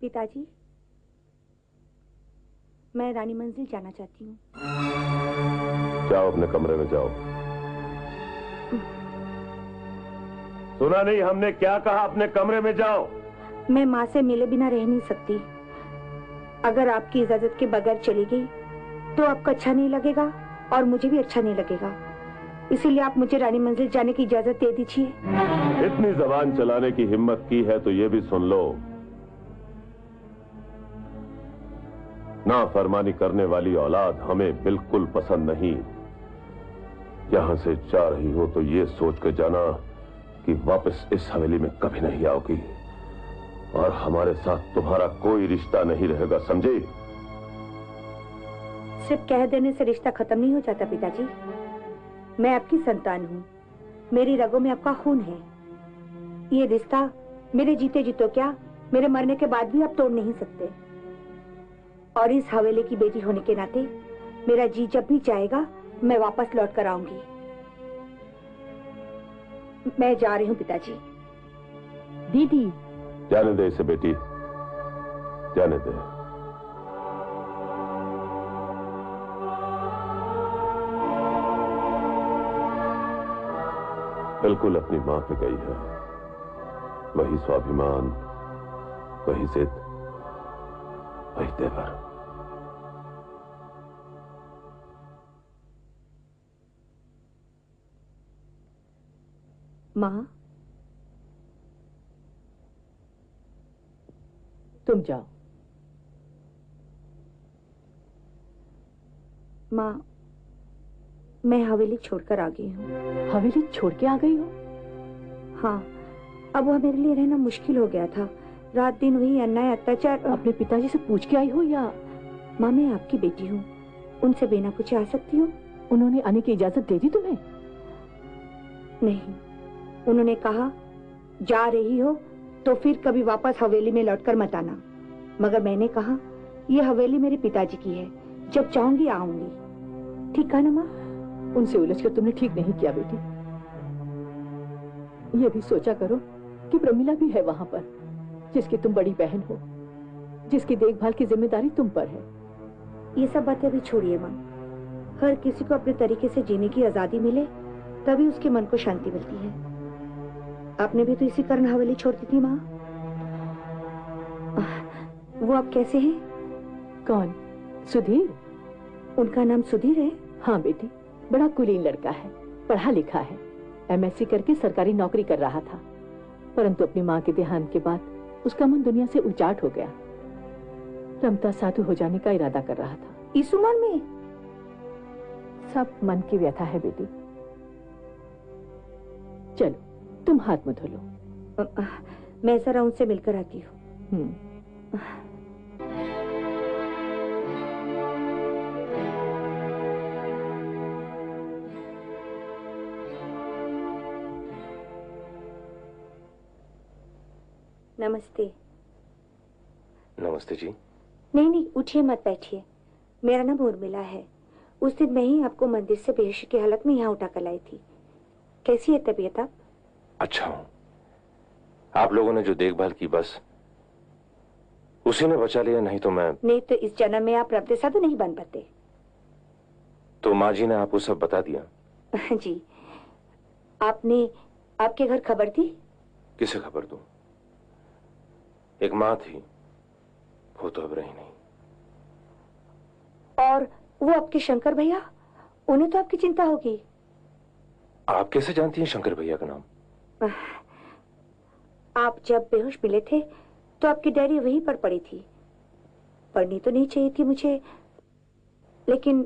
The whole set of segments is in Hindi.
पिताजी, मैं रानी मंजिल जाना चाहती हूँ। जाओ, अपने कमरे में जाओ। सुना नहीं हमने क्या कहा? अपने कमरे में जाओ। मैं माँ से मिले बिना रह नहीं सकती। अगर आपकी इजाजत के बगैर चली गई तो आपको अच्छा नहीं लगेगा और मुझे भी अच्छा नहीं लगेगा। इसीलिए आप मुझे रानी मंजिल जाने की इजाजत दे दीजिए। इतनी जबान चलाने की हिम्मत की है तो ये भी सुन लो, नाफरमानी करने वाली औलाद हमें बिल्कुल पसंद नहीं। यहां से जा रही हो तो ये सोच के जाना कि वापस इस हवेली में कभी नहीं आओगी और हमारे साथ तुम्हारा कोई रिश्ता नहीं रहेगा, समझे? सिर्फ कह देने से रिश्ता खत्म नहीं हो जाता पिताजी। मैं आपकी संतान हूँ, मेरी रगों में आपका खून है। ये रिश्ता मेरे जीते जी तो क्या, मेरे मरने के बाद भी आप तोड़ नहीं सकते। और इस हवेली की बेटी होने के नाते मेरा जी जब भी चाहेगा मैं वापस लौट कर आऊंगी। मैं जा रही हूँ पिताजी। दीदी, जाने दे इसे बेटी, जाने दे। बिल्कुल अपनी मां पे गई है। वही स्वाभिमान, वही जिद, वही तेवर। मां, तुम जाओ। मां, मैं हवेली छोड़कर आ गई हूँ। हवेली छोड़ के आ गई हो? हाँ, अब वह मेरे लिए रहना मुश्किल हो गया था। रात दिन वही अन्याय अत्याचार। अपने पिताजी से पूछ के आई हो या? माँ, मैं आपकी बेटी हूँ, उनसे बिना पूछे आ सकती हूँ? उन्होंने आने की इजाजत दे दी तुम्हें? नहीं, उन्होंने कहा जा रही हो तो फिर कभी वापस हवेली में लौटकर मत आना। मगर मैंने कहा यह हवेली मेरे पिताजी की है, जब चाहूंगी आऊंगी। ठीक कहा ना माँ? उनसे उलझकर तुमने ठीक नहीं किया बेटी। ये भी सोचा करो कि प्रमिला भी है वहां पर, जिसकी तुम बड़ी बहन हो, जिसकी देखभाल की जिम्मेदारी तुम पर है। ये सब बातें अभी छोड़िए माँ। हर किसी को अपने तरीके से जीने की आजादी मिले तभी उसके मन को शांति मिलती है। आपने भी तो इसी कारण हवेली छोड़ दी थी माँ। वो आप कैसे हैं? कौन? सुधीर? उनका नाम सुधीर है? हाँ बेटी, बड़ा कुलीन लड़का है, पढ़ा लिखा है, एमएससी करके सरकारी नौकरी कर रहा था। परंतु अपनी माँ के देहांत के बाद उसका मन दुनिया से उचाट हो गया। रमता साधु हो जाने का इरादा कर रहा था। इस उम्र में? सब मन की व्यथा है बेटी। चलो तुम हाथ मुंह धो लो। मैं जरा उनसे मिलकर आती हूँ। नमस्ते। नमस्ते जी। नहीं नहीं, उठिए मत, बैठिए। मेरा नाम उर्मिला है। उस दिन मैं ही आपको मंदिर से बेहोशी की हालत में यहाँ उठा कर लाई थी। कैसी है तबीयत आप? अच्छा हूँ। आप लोगों ने जो देखभाल की बस उसी ने बचा लिया, नहीं तो मैं। नहीं तो इस जन्म में आप रब्ते साधु नहीं बन पाते। तो माँ जी ने आपको सब बता दिया? जी। आपने आपके घर खबर दी? किसे खबर दूं? एक माँ थी, वो तो अब रही नहीं। और वो आपके शंकर भैया, उन्हें तो आपकी चिंता होगी। आप कैसे जानती हैं शंकर भैया का नाम? आप जब बेहोश मिले थे तो आपकी डायरी वहीं पर पड़ी थी। पढ़नी तो नहीं चाहिए थी मुझे, लेकिन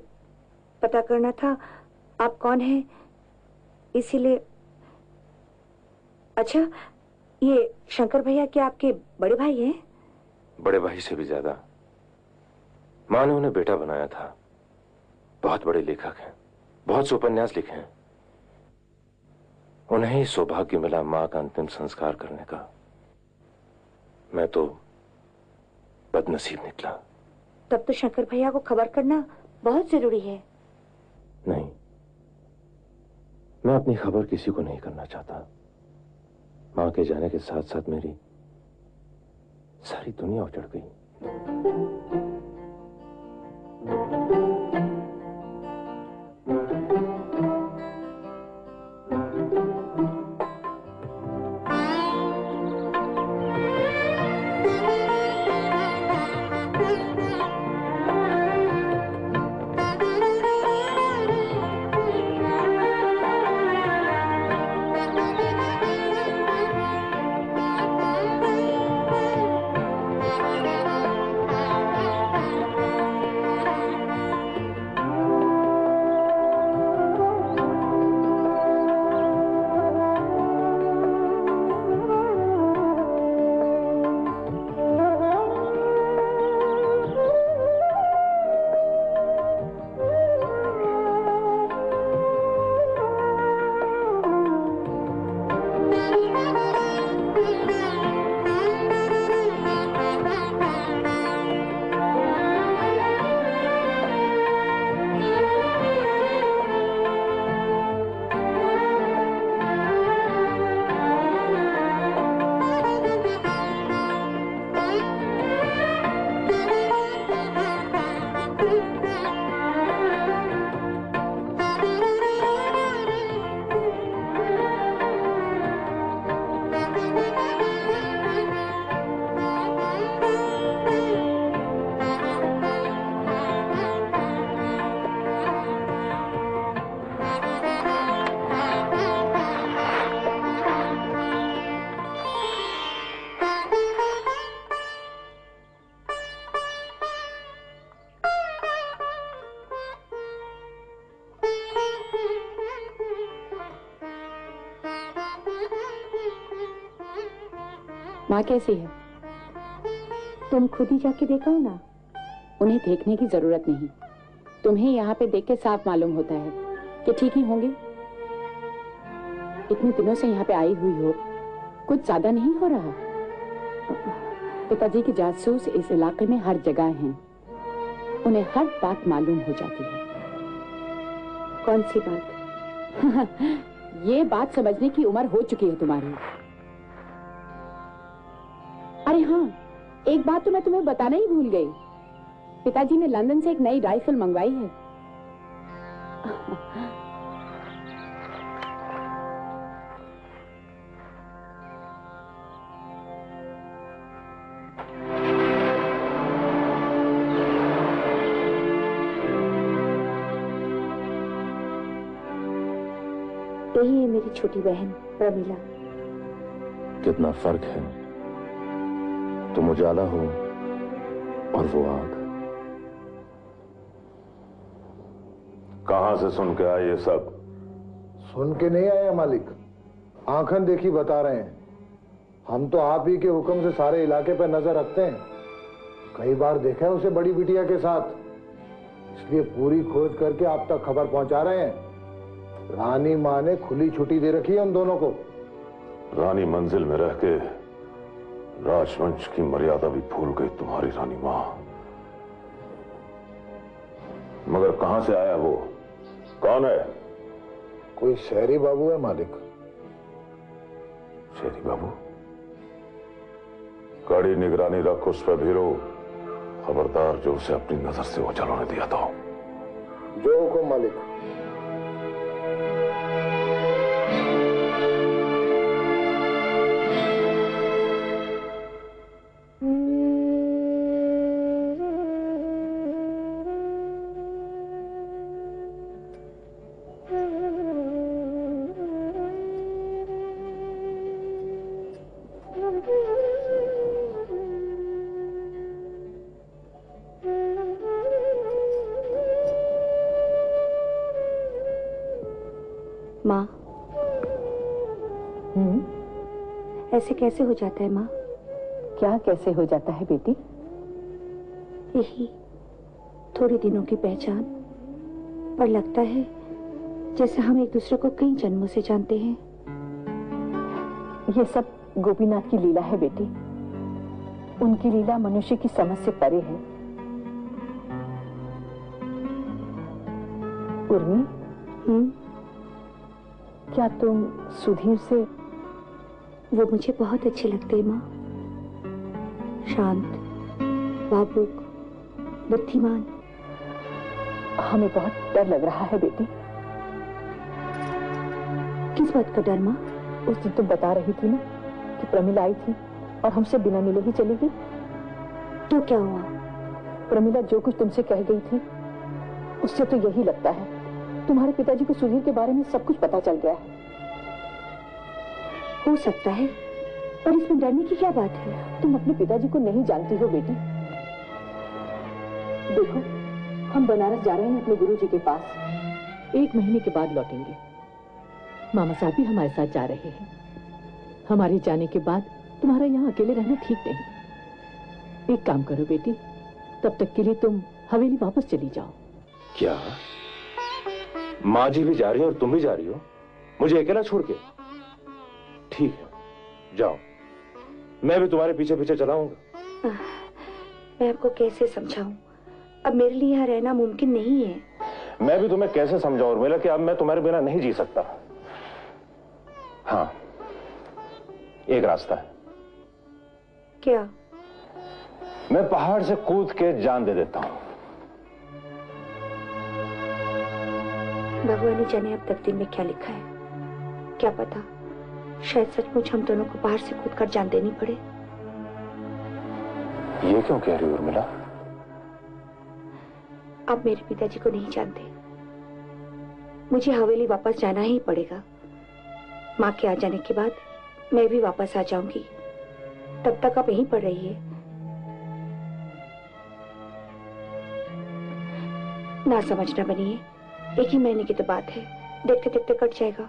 पता करना था आप कौन हैं, इसीलिए। अच्छा, ये शंकर भैया क्या आपके बड़े भाई हैं? बड़े भाई से भी ज्यादा। माँ ने उन्हें बेटा बनाया था। बहुत बड़े लेखक हैं, बहुत से उपन्यास लिखे हैं। उन्हें ही सौभाग्य मिला माँ का अंतिम संस्कार करने का। मैं तो बदनसीब निकला। तब तो शंकर भैया को खबर करना बहुत जरूरी है। नहीं, मैं अपनी खबर किसी को नहीं करना चाहता। माँ के जाने के साथ साथ सारी दुनिया उजड़ गई। माँ कैसी है? तुम खुद ही जाके देखो ना। उन्हें देखने की जरूरत नहीं, तुम्हें यहाँ पे देख के साफ मालूम होता है कि ठीक ही होंगे। इतने दिनों से यहाँ पे आई हुई हो, कुछ ज्यादा नहीं हो रहा? पिताजी के जासूस इस इलाके में हर जगह हैं, उन्हें हर बात मालूम हो जाती है। कौन सी बात? ये बात समझने की उम्र हो चुकी है तुम्हारी। अरे हाँ, एक बात तो मैं तुम्हें बताना ही भूल गई। पिताजी ने लंदन से एक नई राइफल मंगवाई है। यही है मेरी छोटी बहन प्रमिला। कितना फर्क है, तुम उजाला हो और वो आग। कहां से सुन के आए ये सब? सुन के नहीं आया मालिक, आंखन देखी बता रहे हैं। हम तो आप ही के हुक्म से सारे इलाके पर नजर रखते हैं। कई बार देखा है उसे बड़ी बिटिया के साथ, इसलिए पूरी खोज करके आप तक खबर पहुंचा रहे हैं। रानी माँ ने खुली छुट्टी दे रखी है उन दोनों को। रानी मंजिल में रह के राजवंश की मर्यादा भी भूल गई तुम्हारी रानी मां। मगर कहां से आया वो? कौन है? कोई शहरी बाबू है मालिक। शहरी बाबू? कड़ी निगरानी रख उस पर भीरो। खबरदार जो उसे अपनी नजर से ओझल होने दिया तो। जो हुक्म मालिक। माँ, ऐसे कैसे हो जाता है माँ? क्या कैसे हो जाता है बेटी? यही थोड़े दिनों की पहचान, पर लगता है जैसे हम एक दूसरे को कई जन्मों से जानते हैं। ये सब गोपीनाथ की लीला है बेटी। उनकी लीला मनुष्य की समझ से परे है। उर्मी, क्या तुम सुधीर से? वो मुझे बहुत अच्छे लगते हैं माँ। शांत, भावुक, बुद्धिमान। हमें बहुत डर लग रहा है बेटी। किस बात का डर माँ? उस दिन तुम बता रही थी ना कि प्रमिला आई थी और हमसे बिना मिले ही चली गई। तो क्या हुआ? प्रमिला जो कुछ तुमसे कह गई थी उससे तो यही लगता है तुम्हारे पिताजी को सुधीर के बारे में सब कुछ पता चल गया है। हो सकता है, पर इसमें डरने की क्या बात है? तुम अपने पिताजी को नहीं जानती हो बेटी। देखो, हम बनारस जा रहे हैं अपने गुरुजी के पास। 1 महीने के बाद लौटेंगे। मामा साहब भी हमारे साथ जा रहे हैं। हमारे जाने के बाद तुम्हारा यहाँ अकेले रहना ठीक नहीं। एक काम करो बेटी, तब तक के लिए तुम हवेली वापस चली जाओ। क्या माँ जी भी जा रही है और तुम भी जा रही हो मुझे अकेला छोड़ के? ठीक है, जाओ, मैं भी तुम्हारे पीछे पीछे चलाऊंगा। मैं आपको कैसे समझाऊं? अब मेरे लिए यहाँ रहना मुमकिन नहीं है। मैं भी तुम्हें कैसे समझाऊं उर्मिला कि अब मैं तुम्हारे बिना नहीं जी सकता। हाँ, एक रास्ता है। क्या? मैं पहाड़ से कूद के जान दे देता हूं। भगवान ही जाने अब तकदीर में क्या लिखा है। क्या पता, शायद सचमुच हम दोनों को पहाड़ से कूदकर जान देनी पड़े। ये क्यों कह रही हो उर्मिला? आप मेरे पिताजी को नहीं जानते। मुझे हवेली वापस जाना ही पड़ेगा। माँ के आ जाने के बाद मैं भी वापस आ जाऊंगी। तब तक आप यहीं पड़ रहिए। ना समझना बनिए, 1 ही महीने की तो बात है, देखते देखते कट जाएगा।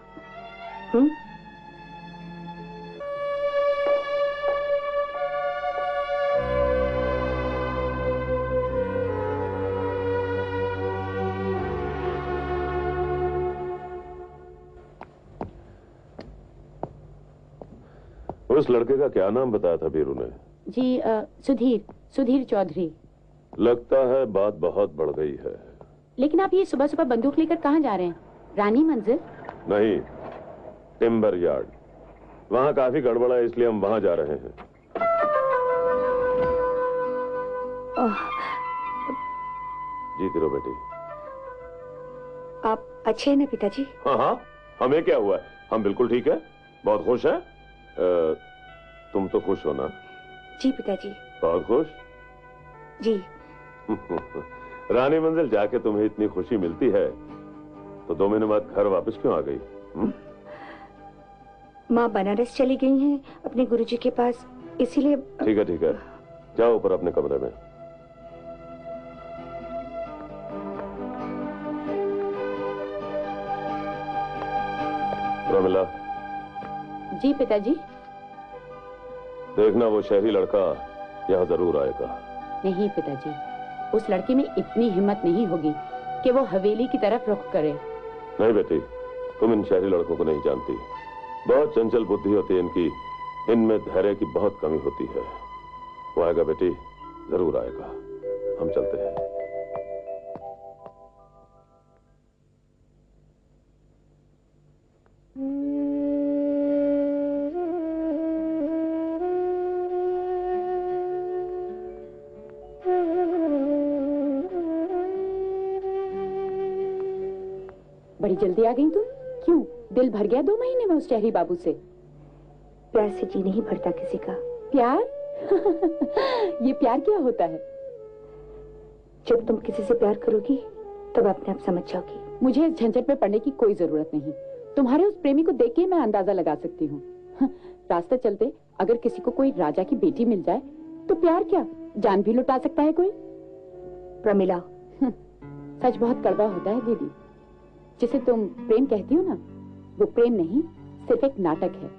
उस लड़के का क्या नाम बताया था बीरू ने? जी सुधीर चौधरी। लगता है बात बहुत बढ़ गई है। लेकिन आप ये सुबह सुबह बंदूक लेकर कहाँ जा रहे हैं? रानी मंजिल? नहीं, टिम्बर यार्ड। वहां काफी गड़बड़ है, इसलिए हम वहां जा रहे हैं। जीती रहो बेटी। आप अच्छे हैं ना पिताजी? हाँ हाँ, हमें क्या हुआ है, हम बिल्कुल ठीक है, बहुत खुश है। तुम तो खुश हो ना? जी पिताजी। बहुत खुश? जी। रानी मंजिल जाके तुम्हें इतनी खुशी मिलती है तो 2 महीने बाद घर वापस क्यों आ गई? माँ बनारस चली गई हैं अपने गुरुजी के पास, इसीलिए। ठीक है, जाओ ऊपर अपने कमरे में। प्रमिला। जी पिताजी। देखना वो शहरी लड़का यहाँ जरूर आएगा। नहीं पिताजी, उस लड़के में इतनी हिम्मत नहीं होगी कि वो हवेली की तरफ रुख करे। नहीं बेटी, तुम इन शहरी लड़कों को नहीं जानती। बहुत चंचल बुद्धि होती है इनकी, इनमें धैर्य की बहुत कमी होती है। वो आएगा बेटी, जरूर आएगा। हम चलते हैं। बड़ी जल्दी आ गई तुम। क्यों, दिल भर गया 2 महीने में उस शहरी बाबू से? प्यार से जी नहीं भरता किसी का। प्यार? ये प्यार क्या होता है? जब तुम किसी से प्यार करोगी तब अपने आप समझ जाओगी। मुझे इस झंझट में पड़ने की कोई जरूरत नहीं। तुम्हारे उस प्रेमी को देख के मैं अंदाजा लगा सकती हूँ। रास्ते चलते अगर किसी को कोई राजा की बेटी मिल जाए तो प्यार क्या, जान भी लुटा सकता है कोई। प्रमिला, सच बहुत कड़वा होता है दीदी। जिसे तुम प्रेम कहती हो ना, वो प्रेम नहीं, सिर्फ एक नाटक है।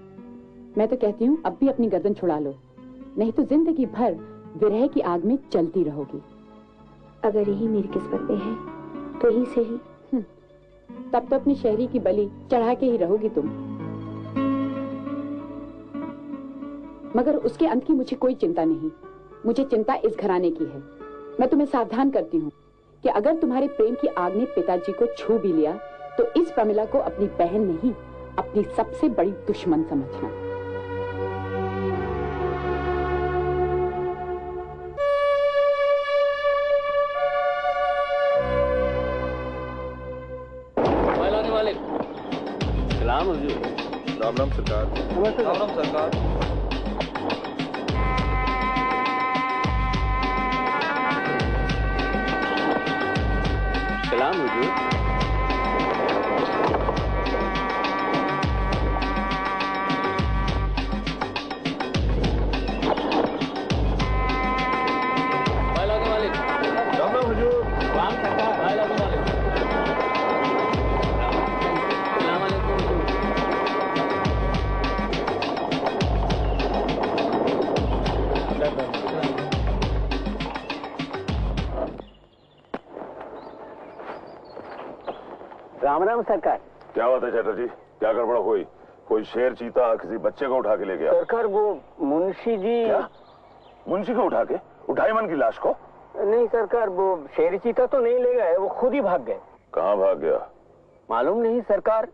मैं तो कहती हूँ अब भी अपनी गर्दन छुड़ा लो, नहीं तो जिंदगी भर विरह की आग में जलती रहोगी। अगर यही मेरी किस्मत में है तो ही सही। तब तो अपनी शहरी की बलि चढ़ा के ही रहोगी तुम। मगर उसके अंत की मुझे कोई चिंता नहीं। मुझे चिंता इस घराने की है। मैं तुम्हें सावधान करती हूँ कि अगर तुम्हारे प्रेम की आग ने पिताजी को छू भी लिया तो इस प्रमिला को अपनी बहन नहीं, अपनी सबसे बड़ी दुश्मन समझना। राम राम सरकार। राम राम सरकार। सलाम हुजूर। राम राम हुजूर। राम सरकार। राम राम सरकार। क्या बात है चटर्जी, क्या गड़बड़ हुई? कोई शेर चीता किसी बच्चे को उठा के ले गया? सरकार वो मुंशी जी। क्या? मुंशी को उठा के? उठाई मन की लाश को? नहीं सरकार, वो शेर चीता तो नहीं ले गए, वो खुद ही भाग गए। कहाँ भाग गया? मालूम नहीं सरकार,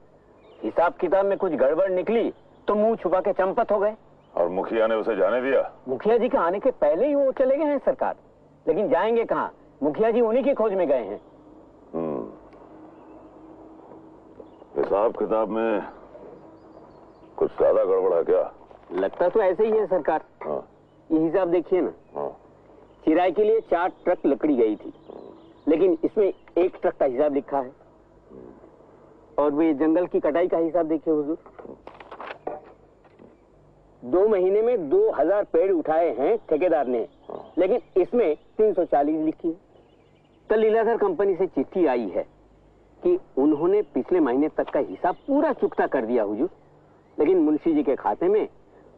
हिसाब किताब में कुछ गड़बड़ निकली तो मुंह छुपा के चंपत हो गए। और मुखिया ने उसे जाने दिया? मुखिया जी के आने के पहले ही वो चले गए हैं सरकार। लेकिन जाएंगे कहाँ, मुखिया जी उन्हीं की खोज में गए हैं। हिसाब किताब में कुछ ज्यादा गड़बड़ है क्या? लगता तो ऐसे ही है सरकार। हाँ। ये हिसाब देखिए ना। हाँ। किराए के लिए 4 ट्रक लकड़ी गई थी, लेकिन इसमें 1 ट्रक का हिसाब लिखा है। और वे जंगल की कटाई का हिसाब देखिए हुजूर, 2 महीने में 2000 पेड़ उठाए हैं ठेकेदार ने, लेकिन इसमें 340 लिखी है। कल लीलाधर कंपनी से चिट्ठी आई है कि उन्होंने पिछले महीने तक का हिसाब पूरा चुकता कर दिया हुजूर, लेकिन मुंशी जी के खाते में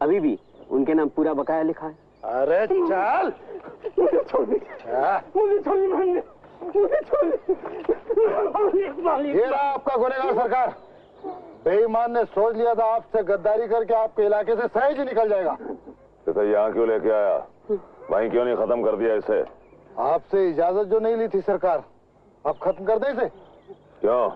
अभी भी उनके नाम पूरा बकाया लिखा है। अरे चल, मुझे छोड़ दे, मुझे छोड़ दे, मुझे छोड़ दे। ये रहा आपका गुनहगार सरकार। बेईमान ने सोच लिया था आपसे गद्दारी करके आपके इलाके से सहज ही निकल जाएगा। तो यहाँ क्यों लेके आया? वहीं क्यों नहीं खत्म कर दिया इसे? आपसे इजाजत जो नहीं ली थी सरकार, अब खत्म कर दे इसे। क्यों?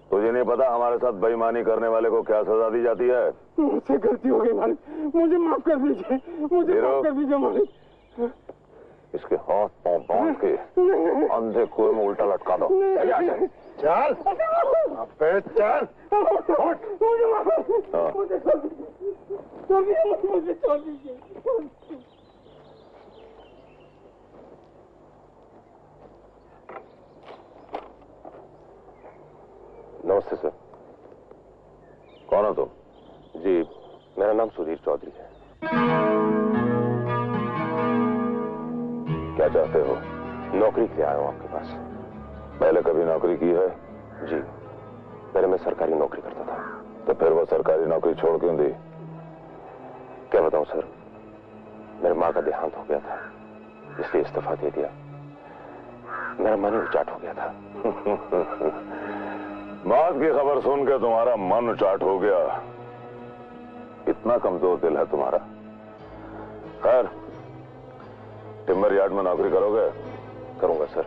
तुझे नहीं पता हमारे साथ बेईमानी करने वाले को क्या सजा दी जाती है? मुझसे गलती हो गई मालिक, मुझे माफ कर दीजिए, मुझे माफ कर दीजिए मालिक। इसके हाथ पांव बांध के अंधे कुएं में उल्टा लटका दो। चल अबे चल। मुझे माफ कर दीजिए, मुझे छोड़ दीजिए। नमस्ते सर। कौन हो तुम? जी, मेरा नाम सुधीर चौधरी है। क्या चाहते हो? नौकरी के लिए आया हूं आपके पास। पहले कभी नौकरी की है? जी, पहले मैं सरकारी नौकरी करता था। तो फिर वो सरकारी नौकरी छोड़ क्यों दी? क्या बताऊं सर, मेरी मां का देहांत हो गया था, इसलिए इस्तीफा दे दिया। मेरा मन ही उचाट हो गया था। मौत की खबर सुन के तुम्हारा मन उचाट हो गया? इतना कमजोर दिल है तुम्हारा। खैर, टिम्बर यार्ड में नौकरी करोगे? करूंगा सर,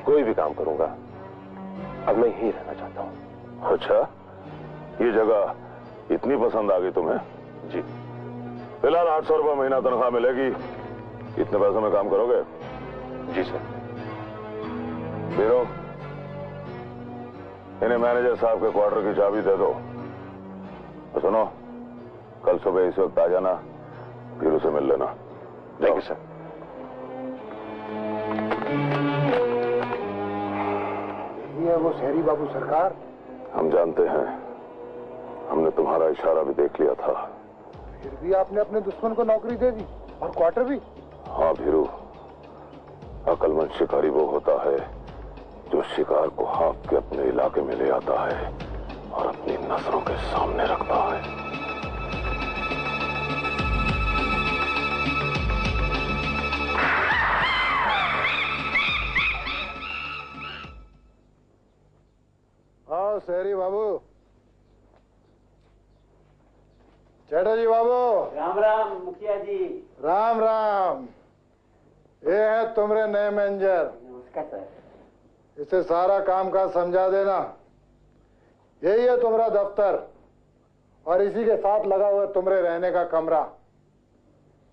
कोई भी काम करूंगा। अब मैं यहीं रहना चाहता हूं। अच्छा, ये जगह इतनी पसंद आ गई तुम्हें? जी। फिलहाल 800 रुपये महीना तनख्वाह मिलेगी। इतने पैसों में काम करोगे? जी सर। बीरो, इन्हें मैनेजर साहब के क्वार्टर की चाबी दे दो। तो सुनो, कल सुबह इस वक्त आ जाना, बीरू से मिल लेना। Thank you sir. यही है वो शहरी बाबू सरकार। हम जानते हैं, हमने तुम्हारा इशारा भी देख लिया था। फिर भी आपने अपने दुश्मन को नौकरी दे दी और क्वार्टर भी। हाँ भीरू, अकलमंद शिकारी वो होता है जो शिकार को हाँक के अपने इलाके में ले आता है और अपनी नजरों के सामने रखता है। हाँ शहरी बाबू। चटर्जी बाबू। राम राम मुखिया जी। राम राम। ये है तुम्हारे नए मैनेजर। नमस्कार सर। इसे सारा काम काज समझा देना। यही है तुम्हारा दफ्तर और इसी के साथ लगा हुआ तुम्हारे रहने का कमरा।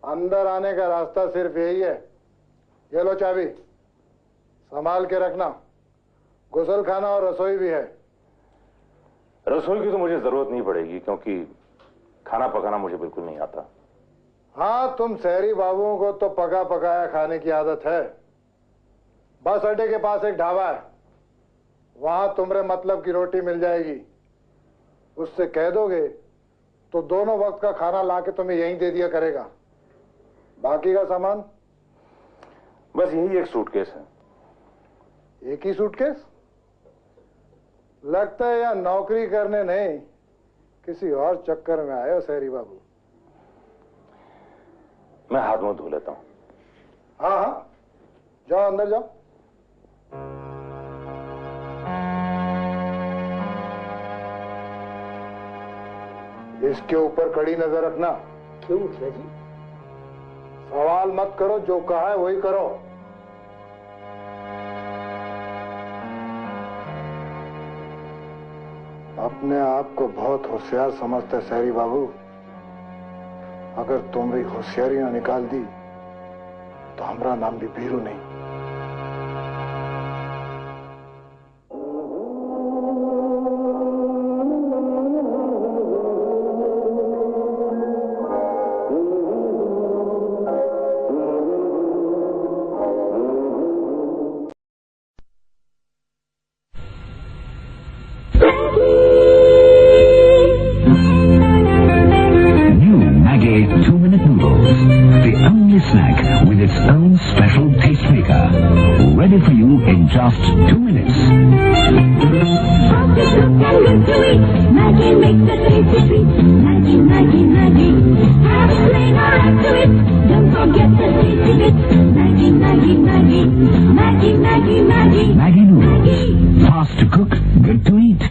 अंदर आने का रास्ता सिर्फ यही है। ये लो चाबी, संभाल के रखना। गुसल खाना और रसोई भी है। रसोई की तो मुझे जरूरत नहीं पड़ेगी, क्योंकि खाना पकाना मुझे बिल्कुल नहीं आता। हाँ, तुम शहरी बाबुओं को तो पका पकाया खाने की आदत है। बस अड्डे के पास एक ढाबा है, वहां तुम्हारे मतलब की रोटी मिल जाएगी। उससे कह दोगे तो दोनों वक्त का खाना लाके तुम्हें यहीं दे दिया करेगा। बाकी का सामान बस यही एक सूटकेस है। एक ही सूटकेस? लगता है या नौकरी करने नहीं, किसी और चक्कर में आए हो शहरी बाबू। मैं हाथ मुंह धो लेता हूं। हाँ हाँ, जाओ अंदर जाओ। इसके ऊपर कड़ी नजर रखना। क्यों मुखिया जी? सवाल मत करो, जो कहा है वही करो। अपने आप को बहुत होशियार समझते शहरी बाबू। अगर तुम्हारी होशियारी ना निकाल दी तो हमारा नाम भी बीरू नहीं। Snack with its own special tastemaker, ready for you in just 2 minutes. Maggie makes the tasty treat. Maggie, Maggie, Maggie. Have a plain or add to it. Don't forget the tasty bit. Maggie, Maggie, Maggie. Maggie, Maggie, Maggie. Maggie noodles. Fast to cook, good to eat.